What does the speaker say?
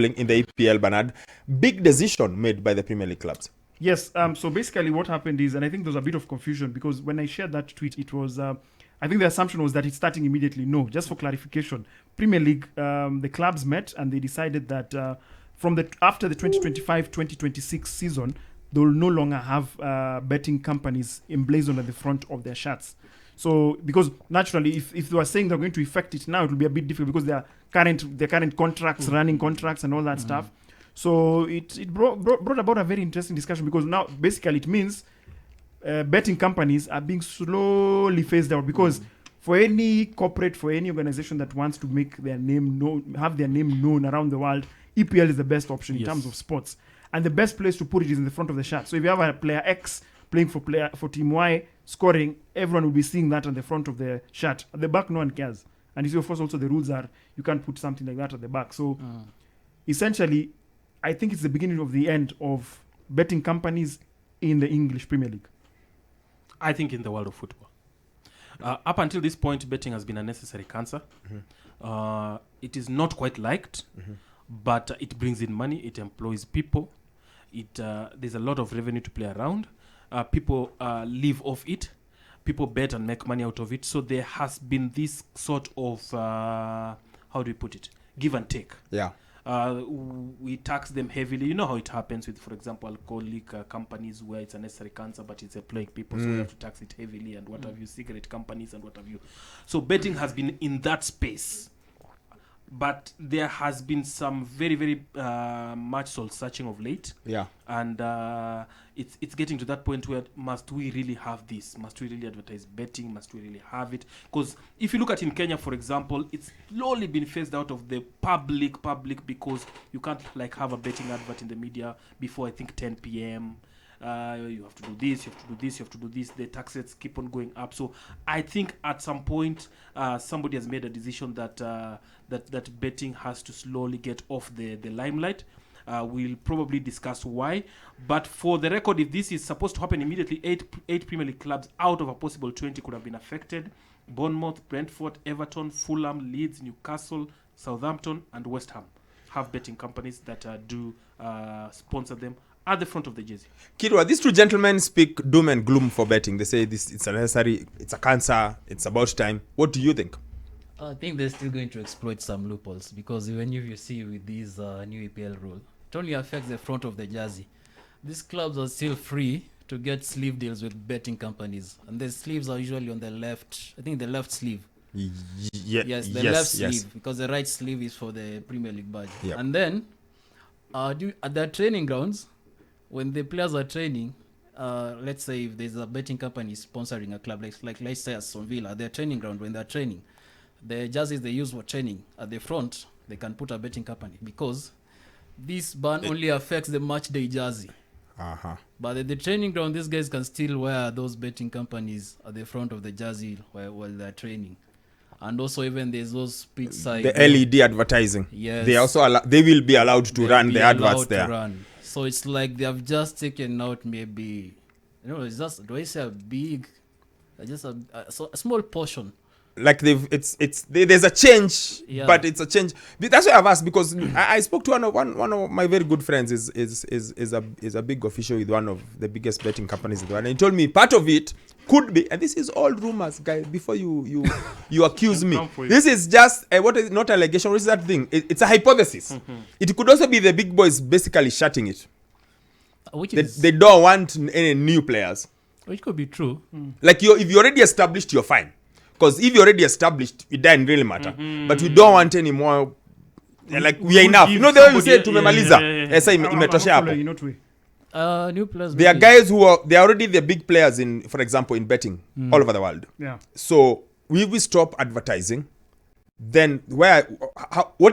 in the EPL, Bernard. Big decision made by the Premier League clubs. Yes, so basically what happened is, and I think there's a bit of confusion because when I shared that tweet, it was, I think the assumption was that it's starting immediately. No, just for clarification, Premier League, the clubs met and they decided that after the 2025-2026 season, they will no longer have betting companies emblazoned at the front of their shirts. So, because naturally, if they were saying they're going to effect it now, it will be a bit difficult because their current contracts, running contracts, and all that stuff. So it brought about a very interesting discussion because now basically it means betting companies are being slowly phased out because for any corporate, for any organization that wants to make their name known, have their name known around the world, EPL is the best option in terms of sports. And the best place to put it is in the front of the shirt. So if you have a player X playing for team Y, scoring, everyone will be seeing that on the front of the shirt. At the back, no one cares. And you see, of course, also the rules are you can't put something like that at the back. So essentially, I think it's the beginning of the end of betting companies in the English Premier League. I think in the world of football. Up until this point, betting has been a necessary cancer. It is not quite liked, but it brings in money. It employs people. There's a lot of revenue to play around. People live off it. People bet and make money out of it. So there has been this sort of, how do we put it, give and take. Yeah. We tax them heavily. You know how it happens with, for example, alcoholic companies where it's a necessary cancer, but it's employing people, so we have to tax it heavily, and what have you, cigarette companies and what have you. So betting has been in that space. But there has been some very, very much soul searching of late. Yeah. And it's getting to that point where must we really have this? Must we really advertise betting? Must we really have it? Because if you look at in Kenya, for example, it's slowly been phased out of the public because you can't like have a betting advert in the media before I think 10 p.m. You have to do this, you have to do this, you have to do this. The tax rates keep on going up. So I think at some point somebody has made a decision that that betting has to slowly get off the limelight. We'll probably discuss why. But for the record, if this is supposed to happen immediately, eight Premier League clubs out of a possible 20 could have been affected. Bournemouth, Brentford, Everton, Fulham, Leeds, Newcastle, Southampton, and West Ham have betting companies that do sponsor them at the front of the jersey. Kirwa, these two gentlemen speak doom and gloom for betting. They say it's unnecessary, it's a cancer, it's about time. What do you think? I think they're still going to exploit some loopholes because even if you see with these new EPL rule, it only affects the front of the jersey. These clubs are still free to get sleeve deals with betting companies, and the sleeves are usually on the left. I think the left sleeve. Yes, the left sleeve, because the right sleeve is for the Premier League badge. Yep. And then at their training grounds, when the players are training, let's say if there's a betting company sponsoring a club, like let's say Aston Villa, their training ground, when they're training, the jerseys they use for training at the front, they can put a betting company because this ban only affects the Matchday jersey. But at the training ground, these guys can still wear those betting companies at the front of the jersey while they're training. And also even there's those pitch side. The LED advertising. Yes. They also they will be allowed to run the adverts there. So it's like they have just taken out maybe, it's just, do I say a big, just a small portion. Like there's a change, but it's a change. That's why I've asked, because I spoke to one of my very good friends is a big official with one of the biggest betting companies in the world, and he told me part of it could be, and this is all rumors, guys. Before you accuse me, this is just what is not allegation. What is that thing? It's a hypothesis. It could also be the big boys basically shutting it. They don't want any new players. Which could be true. Like if you already established, you're fine. Because if you're already established, it doesn't really matter. But we don't want any more. Like we are enough. You know the way we say tumemaliza. Imetosha hapo. New players. There are guys they are already the big players in, for example, in betting all over the world. Yeah. So we stop advertising. Then what